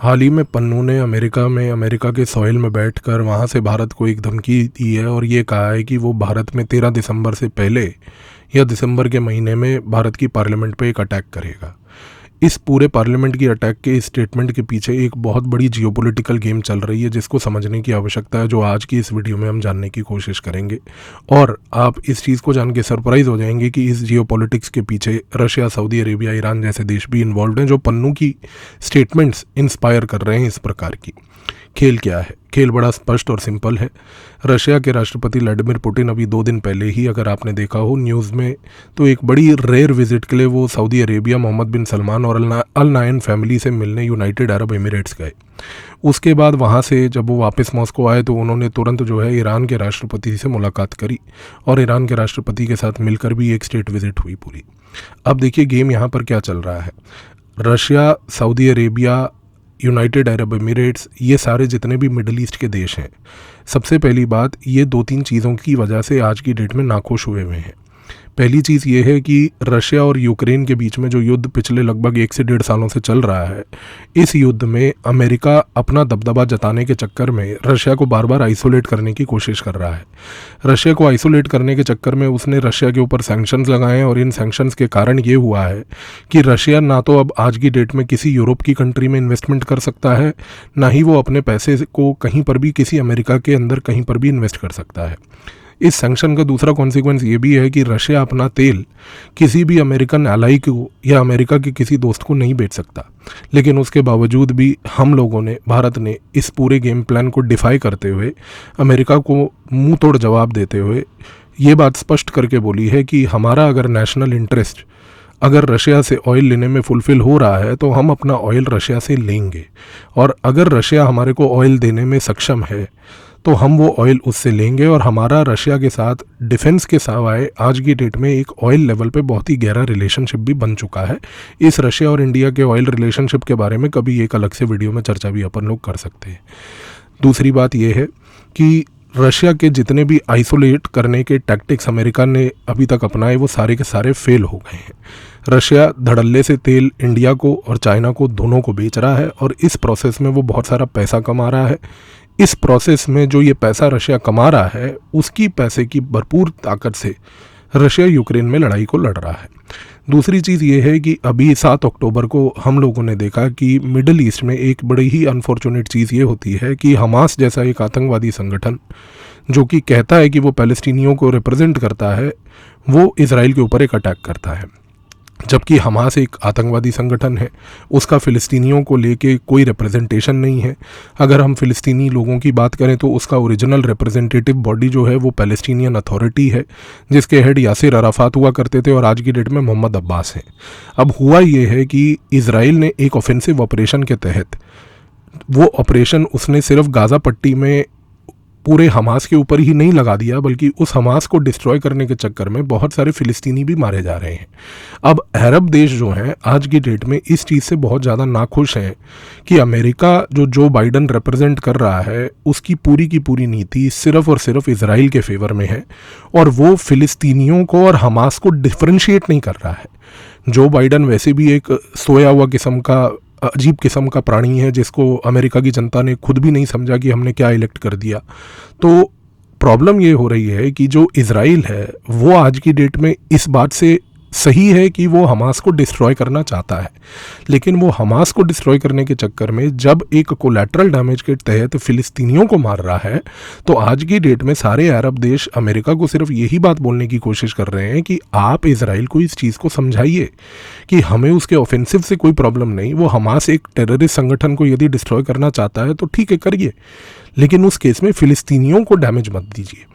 हाल ही में पन्नू ने अमेरिका के सॉइल में बैठकर वहाँ से भारत को एक धमकी दी है और ये कहा है कि वो भारत में 13 दिसंबर से पहले या दिसंबर के महीने में भारत की पार्लियामेंट पे एक अटैक करेगा। इस पूरे पार्लियामेंट की अटैक के इस स्टेटमेंट के पीछे एक बहुत बड़ी जियोपॉलिटिकल गेम चल रही है, जिसको समझने की आवश्यकता है, जो आज की इस वीडियो में हम जानने की कोशिश करेंगे। और आप इस चीज़ को जान के सरप्राइज हो जाएंगे कि इस जियोपॉलिटिक्स के पीछे रशिया, सऊदी अरेबिया, ईरान जैसे देश भी इन्वॉल्व हैं, जो पन्नू की स्टेटमेंट्स इंस्पायर कर रहे हैं इस प्रकार की। खेल क्या है? खेल बड़ा स्पष्ट और सिंपल है। रशिया के राष्ट्रपति व्लादिमीर पुतिन अभी 2 दिन पहले ही, अगर आपने देखा हो न्यूज़ में, तो एक बड़ी रेयर विजिट के लिए वो सऊदी अरेबिया, मोहम्मद बिन सलमान और अल नायन फैमिली से मिलने यूनाइटेड अरब एमिरेट्स गए। उसके बाद वहाँ से जब वो वापस मॉस्को आए तो उन्होंने तुरंत जो है ईरान के राष्ट्रपति से मुलाकात करी और ईरान के राष्ट्रपति के साथ मिलकर भी एक स्टेट विजिट हुई पूरी। अब देखिए गेम यहाँ पर क्या चल रहा है। Russia, Saudi Arabia, United Arab Emirates, ये सारे जितने भी मिडल ईस्ट के देश हैं, सबसे पहली बात, ये 2-3 चीज़ों की वजह से आज की डेट में नाखुश हुए हैं। पहली चीज़ ये है कि रशिया और यूक्रेन के बीच में जो युद्ध पिछले लगभग 1 से 1.5 सालों से चल रहा है, इस युद्ध में अमेरिका अपना दबदबा जताने के चक्कर में रशिया को बार बार आइसोलेट करने की कोशिश कर रहा है। रशिया को आइसोलेट करने के चक्कर में उसने रशिया के ऊपर सैंक्शंस लगाए हैं और इन सैंक्शंस के कारण ये हुआ है कि रशिया ना तो अब आज की डेट में किसी यूरोप की कंट्री में इन्वेस्टमेंट कर सकता है, ना ही वो अपने पैसे को कहीं पर भी किसी अमेरिका के अंदर कहीं पर भी इन्वेस्ट कर सकता है। इस सैंक्शन का दूसरा कॉन्सिक्वेंस ये भी है कि रशिया अपना तेल किसी भी अमेरिकन एलाई को या अमेरिका के किसी दोस्त को नहीं बेच सकता। लेकिन उसके बावजूद भी हम लोगों ने, भारत ने, इस पूरे गेम प्लान को डिफाई करते हुए, अमेरिका को मुंह तोड़ जवाब देते हुए ये बात स्पष्ट करके बोली है कि हमारा अगर नेशनल इंटरेस्ट अगर रशिया से ऑयल लेने में फुलफ़िल हो रहा है तो हम अपना ऑयल रशिया से लेंगे, और अगर रशिया हमारे को ऑयल देने में सक्षम है तो हम वो ऑयल उससे लेंगे। और हमारा रशिया के साथ डिफेंस के सिवाय आज की डेट में एक ऑयल लेवल पे बहुत ही गहरा रिलेशनशिप भी बन चुका है। इस रशिया और इंडिया के ऑयल रिलेशनशिप के बारे में कभी एक अलग से वीडियो में चर्चा भी अपन लोग कर सकते हैं। दूसरी बात ये है कि रशिया के जितने भी आइसोलेट करने के टैक्टिक्स अमेरिका ने अभी तक अपनाए, वो सारे के सारे फेल हो गए हैं। रशिया धड़ल्ले से तेल इंडिया को और चाइना को, दोनों को बेच रहा है और इस प्रोसेस में वो बहुत सारा पैसा कमा रहा है। इस प्रोसेस में जो ये पैसा रशिया कमा रहा है, उसकी पैसे की भरपूर ताकत से रशिया यूक्रेन में लड़ाई को लड़ रहा है। दूसरी चीज़ ये है कि अभी 7 अक्टूबर को हम लोगों ने देखा कि मिडल ईस्ट में एक बड़ी ही अनफॉर्चुनेट चीज़ ये होती है कि हमास जैसा एक आतंकवादी संगठन, जो कि कहता है कि वो पैलेस्टीनियों को रिप्रेजेंट करता है, वो इजराइल के ऊपर एक अटैक करता है। जबकि हमास एक आतंकवादी संगठन है, उसका फ़िलिस्तीनियों को लेके कोई रिप्रेजेंटेशन नहीं है। अगर हम फ़िलिस्तीनी लोगों की बात करें तो उसका ओरिजिनल रिप्रेजेंटेटिव बॉडी जो है वो पैलेस्टीनियन अथॉरिटी है, जिसके हेड यासिर अराफात हुआ करते थे और आज की डेट में मोहम्मद अब्बास हैं। अब हुआ ये है कि इजराइल ने एक ऑफेंसिव ऑपरेशन के तहत, वो ऑपरेशन उसने सिर्फ गाज़ा पट्टी में पूरे हमास के ऊपर ही नहीं लगा दिया, बल्कि उस हमास को डिस्ट्रॉय करने के चक्कर में बहुत सारे फ़िलिस्तीनी भी मारे जा रहे हैं। अब अरब देश जो हैं आज की डेट में इस चीज़ से बहुत ज़्यादा नाखुश हैं कि अमेरिका जो बाइडन रिप्रेजेंट कर रहा है, उसकी पूरी की पूरी नीति सिर्फ और सिर्फ इजराइल के फेवर में है और वो फ़िलिस्तीनियों को और हमास को डिफ्रेंशिएट नहीं कर रहा है। जो बाइडन वैसे भी एक सोया हुआ किस्म का, अजीब किस्म का प्राणी है, जिसको अमेरिका की जनता ने खुद भी नहीं समझा कि हमने क्या इलेक्ट कर दिया। तो प्रॉब्लम ये हो रही है कि जो इजराइल है वो आज की डेट में इस बात से सही है कि वो हमास को डिस्ट्रॉय करना चाहता है, लेकिन वो हमास को डिस्ट्रॉय करने के चक्कर में जब एक कोलैटरल डैमेज के तहत फ़िलिस्तीनियों को मार रहा है, तो आज की डेट में सारे अरब देश अमेरिका को सिर्फ यही बात बोलने की कोशिश कर रहे हैं कि आप इजराइल को इस चीज़ को समझाइए कि हमें उसके ऑफेंसिव से कोई प्रॉब्लम नहीं। वो हमास एक टेररिस्ट संगठन को यदि डिस्ट्रॉय करना चाहता है तो ठीक है, करिए, लेकिन उस केस में फ़िलिस्तीनियों को डैमेज मत दीजिए।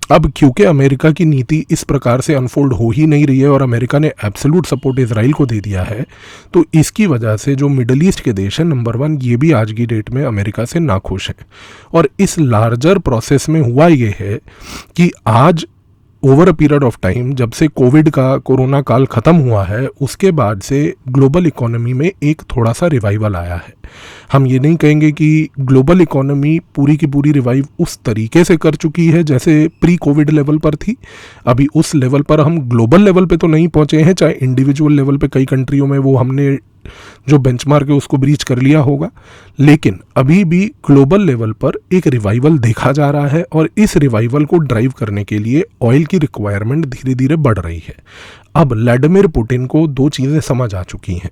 अब क्योंकि अमेरिका की नीति इस प्रकार से अनफोल्ड हो ही नहीं रही है और अमेरिका ने एब्सोल्यूट सपोर्ट इजराइल को दे दिया है, तो इसकी वजह से जो मिडल ईस्ट के देश हैं, नंबर 1, ये भी आज की डेट में अमेरिका से नाखुश हैं। और इस लार्जर प्रोसेस में हुआ ये है कि आज over a period of time, जब से कोरोना काल ख़त्म हुआ है, उसके बाद से ग्लोबल इकोनॉमी में एक थोड़ा सा रिवाइवल आया है। हम ये नहीं कहेंगे कि ग्लोबल इकोनॉमी पूरी की पूरी रिवाइव उस तरीके से कर चुकी है जैसे प्री कोविड लेवल पर थी। अभी उस लेवल पर हम ग्लोबल लेवल पे तो नहीं पहुँचे हैं, चाहे इंडिविजुअल लेवल पे कई कंट्रियों में वो हमने जो बेंचमार्क है उसको ब्रीच कर लिया होगा, लेकिन अभी भी ग्लोबल लेवल पर एक रिवाइवल देखा जा रहा है और इस रिवाइवल को ड्राइव करने के लिए ऑयल की रिक्वायरमेंट धीरे धीरे बढ़ रही है। अब व्लादिमीर पुतिन को दो चीज़ें समझ आ चुकी हैं।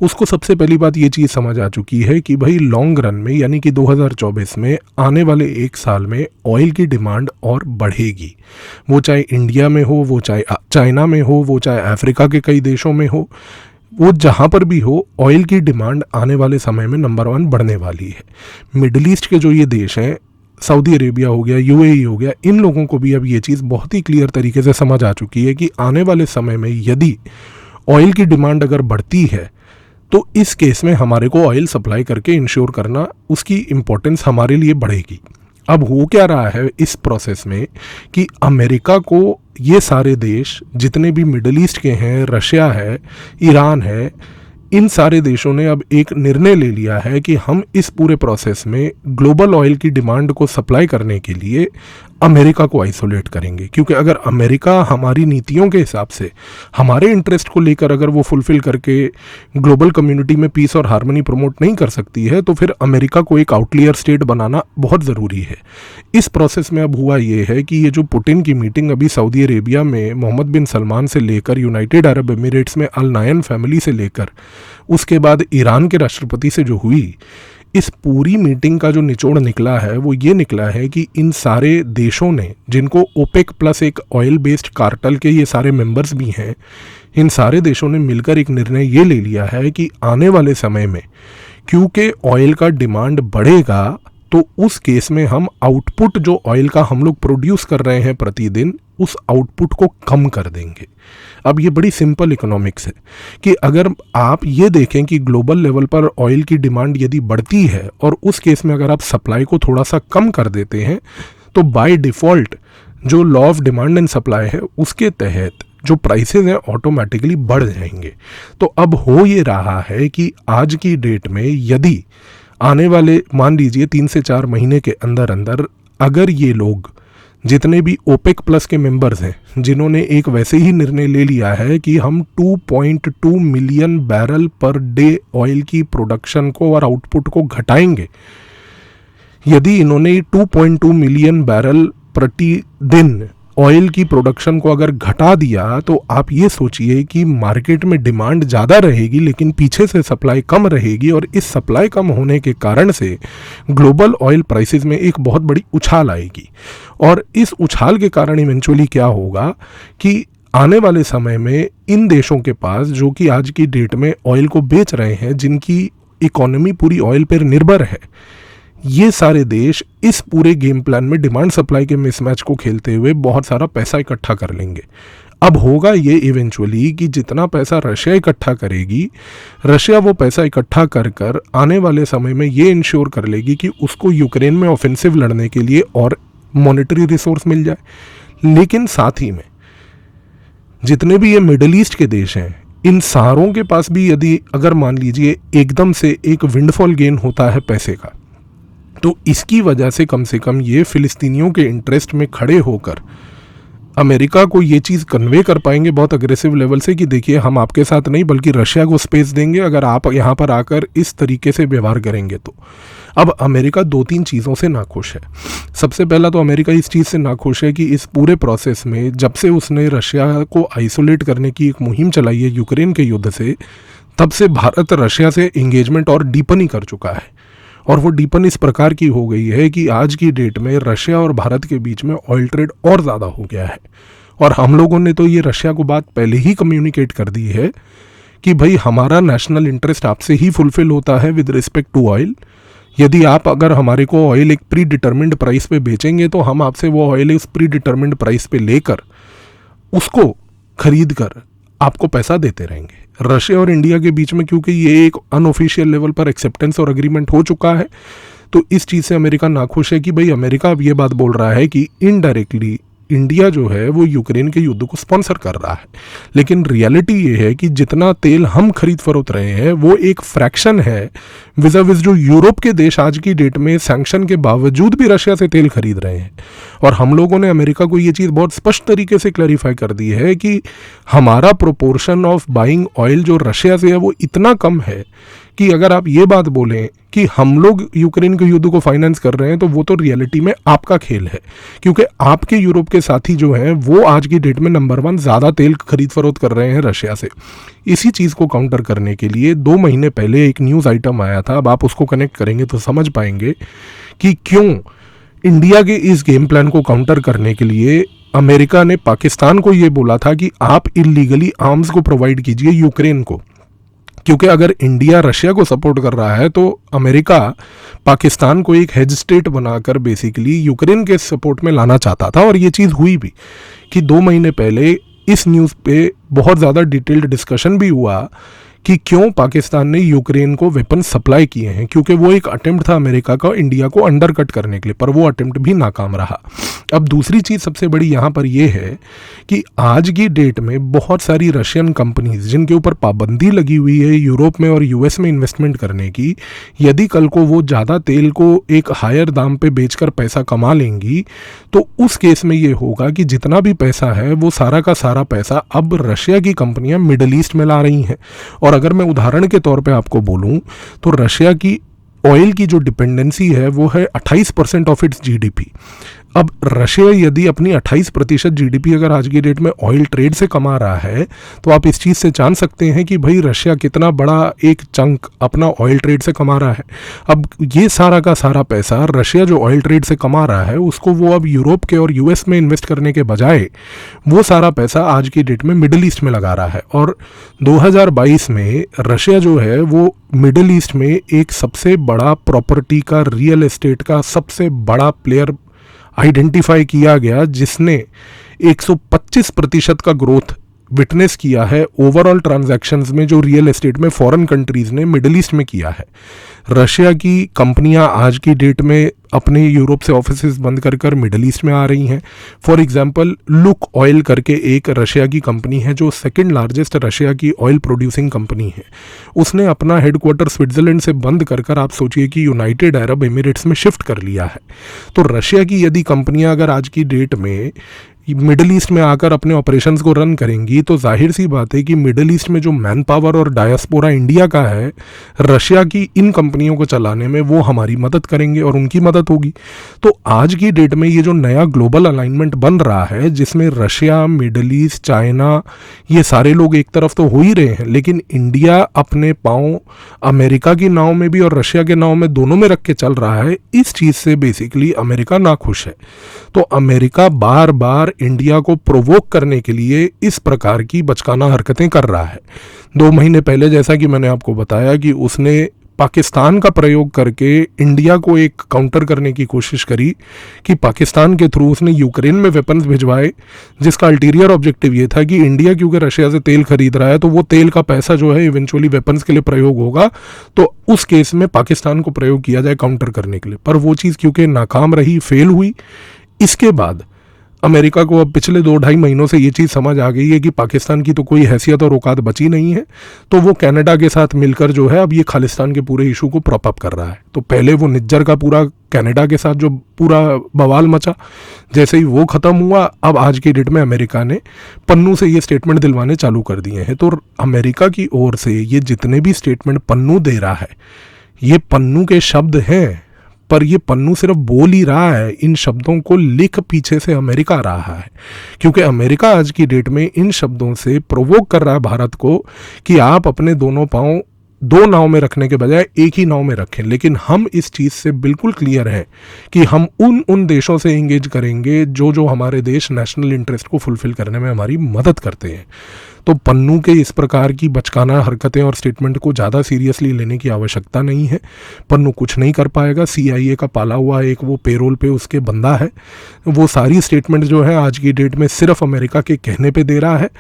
उसको सबसे पहली बात ये चीज़ समझ आ चुकी है कि भाई लॉन्ग रन में यानी कि 2024 में आने वाले एक साल में ऑयल की डिमांड और बढ़ेगी। वो चाहे इंडिया में हो, वो चाहे चाइना में हो, वो चाहे अफ्रीका के कई देशों में हो, वो जहाँ पर भी हो, ऑयल की डिमांड आने वाले समय में नंबर 1 बढ़ने वाली है। मिडिल ईस्ट के जो ये देश हैं, सऊदी अरेबिया हो गया, यूएई हो गया, इन लोगों को भी अब ये चीज़ बहुत ही क्लियर तरीके से समझ आ चुकी है कि आने वाले समय में यदि ऑयल की डिमांड अगर बढ़ती है तो इस केस में हमारे को ऑयल सप्लाई करके इंश्योर करना, उसकी इम्पोर्टेंस हमारे लिए बढ़ेगी। अब हो क्या रहा है इस प्रोसेस में कि अमेरिका को ये सारे देश जितने भी मिडिल ईस्ट के हैं, रशिया है, ईरान है, इन सारे देशों ने अब एक निर्णय ले लिया है कि हम इस पूरे प्रोसेस में ग्लोबल ऑयल की डिमांड को सप्लाई करने के लिए अमेरिका को आइसोलेट करेंगे। क्योंकि अगर अमेरिका हमारी नीतियों के हिसाब से हमारे इंटरेस्ट को लेकर अगर वो फुलफिल करके ग्लोबल कम्युनिटी में पीस और हार्मनी प्रमोट नहीं कर सकती है, तो फिर अमेरिका को एक आउटलियर स्टेट बनाना बहुत ज़रूरी है। इस प्रोसेस में अब हुआ ये है कि ये जो पुतिन की मीटिंग अभी सऊदी अरेबिया में मोहम्मद बिन सलमान से लेकर यूनाइटेड अरब एमिरेट्स में अल नायन फैमिली से लेकर उसके बाद ईरान के राष्ट्रपति से जो हुई, इस पूरी मीटिंग का जो निचोड़ निकला है वो ये निकला है कि इन सारे देशों ने, जिनको ओपेक प्लस एक ऑयल बेस्ड कार्टल के ये सारे मेंबर्स भी हैं, इन सारे देशों ने मिलकर एक निर्णय ये ले लिया है कि आने वाले समय में क्योंकि ऑयल का डिमांड बढ़ेगा तो उस केस में हम आउटपुट जो ऑयल का हम लोग प्रोड्यूस कर रहे हैं प्रतिदिन, उस आउटपुट को कम कर देंगे। अब ये बड़ी सिंपल इकोनॉमिक्स है कि अगर आप ये देखें कि ग्लोबल लेवल पर ऑयल की डिमांड यदि बढ़ती है और उस केस में अगर आप सप्लाई को थोड़ा सा कम कर देते हैं, तो बाय डिफ़ॉल्ट जो law of demand and supply है उसके तहत जो प्राइसेस हैं ऑटोमेटिकली बढ़ जाएंगे। तो अब हो ये रहा है कि आज की डेट में यदि आने वाले मान लीजिए 3 से 4 महीने के अंदर अंदर अगर ये लोग जितने भी ओपेक प्लस के मेंबर्स हैं, जिन्होंने एक वैसे ही निर्णय ले लिया है कि हम 2.2 million barrel per day oil की प्रोडक्शन को और आउटपुट को घटाएंगे, यदि इन्होंने 2.2 मिलियन बैरल प्रतिदिन ऑयल की प्रोडक्शन को अगर घटा दिया, तो आप ये सोचिए कि मार्केट में डिमांड ज़्यादा रहेगी लेकिन पीछे से सप्लाई कम रहेगी, और इस सप्लाई कम होने के कारण से ग्लोबल ऑयल प्राइसेस में एक बहुत बड़ी उछाल आएगी। और इस उछाल के कारण इवेंचुअली क्या होगा कि आने वाले समय में इन देशों के पास, जो कि आज की डेट में ऑयल को बेच रहे हैं, जिनकी इकोनॉमी पूरी ऑयल पर निर्भर है, ये सारे देश इस पूरे गेम प्लान में डिमांड सप्लाई के मिसमैच को खेलते हुए बहुत सारा पैसा इकट्ठा कर लेंगे। अब होगा ये इवेंचुअली कि जितना पैसा रशिया इकट्ठा करेगी, रशिया वो पैसा इकट्ठा कर कर आने वाले समय में ये इंश्योर कर लेगी कि उसको यूक्रेन में ऑफेंसिव लड़ने के लिए और मॉनेटरी रिसोर्स मिल जाए। लेकिन साथ ही में जितने भी ये मिडिल ईस्ट के देश हैं, इन सारों के पास भी यदि अगर मान लीजिए एकदम से एक विंडफॉल गेन होता है पैसे का, तो इसकी वजह से कम ये फिलिस्तीनियों के इंटरेस्ट में खड़े होकर अमेरिका को ये चीज़ कन्वे कर पाएंगे बहुत अग्रेसिव लेवल से कि देखिए हम आपके साथ नहीं बल्कि रशिया को स्पेस देंगे अगर आप यहाँ पर आकर इस तरीके से व्यवहार करेंगे तो। अब अमेरिका 2-3 चीज़ों से नाखुश है। सबसे पहला तो अमेरिका इस चीज़ से नाखुश है कि इस पूरे प्रोसेस में जब से उसने रशिया को आइसोलेट करने की एक मुहिम चलाई है यूक्रेन के युद्ध से, तब से भारत रशिया से इंगेजमेंट और डीपन ही कर चुका है। और वो डीपन इस प्रकार की हो गई है कि आज की डेट में रशिया और भारत के बीच में ऑयल ट्रेड और ज़्यादा हो गया है। और हम लोगों ने तो ये रशिया को बात पहले ही कम्युनिकेट कर दी है कि भाई हमारा नेशनल इंटरेस्ट आपसे ही फुलफिल होता है विद रिस्पेक्ट टू ऑयल। यदि आप अगर हमारे को ऑयल एक प्री डिटर्मिन्ड प्राइस पे बेचेंगे तो हम आपसे वो ऑयल इस प्री डिटर्मिन्ड प्राइस पे लेकर उसको खरीद कर आपको पैसा देते रहेंगे। रशिया और इंडिया के बीच में क्योंकि ये एक अनऑफिशियल लेवल पर एक्सेप्टेंस और एग्रीमेंट हो चुका है, तो इस चीज़ से अमेरिका नाखुश है कि भाई अमेरिका अब ये बात बोल रहा है कि इनडायरेक्टली इंडिया जो है वो यूक्रेन के युद्ध को स्पॉन्सर कर रहा है, लेकिन रियलिटी ये है कि जितना तेल हम खरीद फरोख्त रहे हैं वो एक फ्रैक्शन है विज़ाविज़ जो यूरोप के देश आज की डेट में सैंक्शन के बावजूद भी रशिया से तेल खरीद रहे हैं। और हम लोगों ने अमेरिका को ये चीज़ बहुत स्पष्ट तरीके से क्लैरिफाई कर दी है कि हमारा प्रोपोर्शन ऑफ बाइंग ऑयल जो रशिया से है वो इतना कम है कि अगर आप ये बात बोलें कि हम लोग यूक्रेन के युद्ध को फाइनेंस कर रहे हैं तो वो तो रियलिटी में आपका खेल है, क्योंकि आपके यूरोप के साथी जो हैं वो आज की डेट में नंबर 1 ज़्यादा तेल खरीद फरोख्त कर रहे हैं रशिया से। इसी चीज़ को काउंटर करने के लिए 2 महीने पहले एक न्यूज़ आइटम आया था, अब आप उसको कनेक्ट करेंगे तो समझ पाएंगे कि क्यों इंडिया के इस गेम प्लान को काउंटर करने के लिए अमेरिका ने पाकिस्तान को ये बोला था कि आप इलीगली आर्म्स को प्रोवाइड कीजिए यूक्रेन को, क्योंकि अगर इंडिया रशिया को सपोर्ट कर रहा है तो अमेरिका पाकिस्तान को एक हेज स्टेट बनाकर बेसिकली यूक्रेन के सपोर्ट में लाना चाहता था। और ये चीज़ हुई भी कि 2 महीने पहले इस न्यूज़ पे बहुत ज़्यादा डिटेल्ड डिस्कशन भी हुआ कि क्यों पाकिस्तान ने यूक्रेन को वेपन सप्लाई किए हैं, क्योंकि वो एक अटेम्प्ट था अमेरिका का इंडिया को अंडरकट करने के लिए, पर वो अटेम्प्ट भी नाकाम रहा। अब दूसरी चीज़ सबसे बड़ी यहाँ पर ये है कि आज की डेट में बहुत सारी रशियन कंपनीज जिनके ऊपर पाबंदी लगी हुई है यूरोप में और यूएस में इन्वेस्टमेंट करने की, यदि कल को वो ज़्यादा तेल को एक हायर दाम पे बेचकर पैसा कमा लेंगी तो उस केस में ये होगा कि जितना भी पैसा है वो सारा का सारा पैसा अब रशिया की कंपनियां मिडल ईस्ट में ला रही हैं। और अगर मैं उदाहरण के तौर पे आपको बोलूं तो रशिया की ऑयल की जो डिपेंडेंसी है वो है 28% ऑफ इट्स जीडीपी। अब रशिया यदि अपनी 28% जीडीपी अगर आज की डेट में ऑयल ट्रेड से कमा रहा है तो आप इस चीज़ से जान सकते हैं कि भाई रशिया कितना बड़ा एक चंक अपना ऑयल ट्रेड से कमा रहा है। अब ये सारा का सारा पैसा रशिया जो ऑयल ट्रेड से कमा रहा है उसको वो अब यूरोप के और यूएस में इन्वेस्ट करने के बजाय वो सारा पैसा आज की डेट में मिडिल ईस्ट में लगा रहा है। और 2022 में रशिया जो है वो मिडिल ईस्ट में एक सबसे बड़ा प्रॉपर्टी का रियल एस्टेट का सबसे बड़ा प्लेयर आइडेंटिफाई किया गया, जिसने 125% का ग्रोथ विटनेस किया है ओवरऑल ट्रांजैक्शंस में जो रियल एस्टेट में फॉरेन कंट्रीज ने मिडिल ईस्ट में किया है। रशिया की कंपनियां आज की डेट में अपने यूरोप से ऑफिसेज बंद कर कर मिडिल ईस्ट में आ रही हैं। फॉर एग्जांपल लुक ऑयल करके एक रशिया की कंपनी है जो सेकंड लार्जेस्ट रशिया की ऑयल प्रोड्यूसिंग कंपनी है, उसने अपना हेडक्वार्टर स्विट्जरलैंड से बंद कर कर आप सोचिए कि यूनाइटेड अरब एमिरेट्स में शिफ्ट कर लिया है। तो रशिया की यदि कंपनियां अगर आज की डेट में मिडिल ईस्ट में आकर अपने ऑपरेशंस को रन करेंगी तो जाहिर सी बात है कि मिडिल ईस्ट में जो मैन पावर और डायस्पोरा इंडिया का है रशिया की इन कंपनियों को चलाने में वो हमारी मदद करेंगे और उनकी मदद होगी। तो आज की डेट में ये जो नया ग्लोबल अलाइनमेंट बन रहा है जिसमें रशिया, मिडिल ईस्ट, चाइना ये सारे लोग एक तरफ तो हो ही रहे हैं, लेकिन इंडिया अपने पाँव अमेरिका की नाव में भी और रशिया के नाव में दोनों में रख के चल रहा है। इस चीज़ से बेसिकली अमेरिका नाखुश है। तो अमेरिका बार बार इंडिया को प्रोवोक करने के लिए इस प्रकार की बचकाना हरकतें कर रहा है। 2 महीने पहले जैसा कि मैंने आपको बताया कि उसने पाकिस्तान का प्रयोग करके इंडिया को एक काउंटर करने की कोशिश करी कि पाकिस्तान के थ्रू उसने यूक्रेन में वेपन्स भिजवाए, जिसका अल्टीरियर ऑब्जेक्टिव ये था कि इंडिया क्योंकि रशिया से तेल खरीद रहा है तो वो तेल का पैसा जो है इवेंचुअली वेपन्स के लिए प्रयोग होगा, तो उस केस में पाकिस्तान को प्रयोग किया जाए काउंटर करने के लिए। पर वो चीज़ क्योंकि नाकाम रही, फेल हुई, इसके बाद अमेरिका को अब पिछले 2-2.5 महीनों से ये चीज़ समझ आ गई है कि पाकिस्तान की तो कोई हैसियत और औकात बची नहीं है, तो वो कनाडा के साथ मिलकर जो है अब ये खालिस्तान के पूरे इशू को प्रॉप अप कर रहा है। तो पहले वो निज्जर का पूरा कनाडा के साथ जो पूरा बवाल मचा, जैसे ही वो ख़त्म हुआ अब आज की डेट में अमेरिका ने पन्नू से ये स्टेटमेंट दिलवाने चालू कर दिए हैं। तो अमेरिका की ओर से ये जितने भी स्टेटमेंट पन्नू दे रहा है ये पन्नू के शब्द हैं, पर ये पन्नू सिर्फ बोल ही रहा है, इन शब्दों को लिख पीछे से अमेरिका रहा है, क्योंकि अमेरिका आज की डेट में इन शब्दों से प्रोवोक कर रहा है भारत को कि आप अपने दोनों पांव 2 नाव में रखने के बजाय एक ही नाव में रखें। लेकिन हम इस चीज़ से बिल्कुल क्लियर हैं कि हम उन देशों से इंगेज करेंगे जो हमारे देश नेशनल इंटरेस्ट को फुलफिल करने में हमारी मदद करते हैं। तो पन्नू के इस प्रकार की बचकाना हरकतें और स्टेटमेंट को ज़्यादा सीरियसली लेने की आवश्यकता नहीं है। पन्नू कुछ नहीं कर पाएगा, CIA का पाला हुआ एक वो पेरोल पे उसके बंदा है। वो सारी स्टेटमेंट जो है आज की डेट में सिर्फ अमेरिका के कहने पे दे रहा है,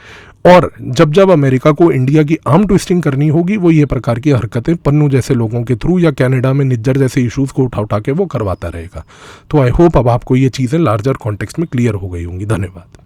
और जब जब अमेरिका को इंडिया की आर्म ट्विस्टिंग करनी होगी वो ये प्रकार की हरकतें पन्नू जैसे लोगों के थ्रू या कनाडा में निज्जर जैसे इश्यूज़ को उठा के वो करवाता रहेगा। तो आई होप अब आपको ये चीज़ें लार्जर कॉन्टेक्स्ट में क्लियर हो गई होंगी। धन्यवाद।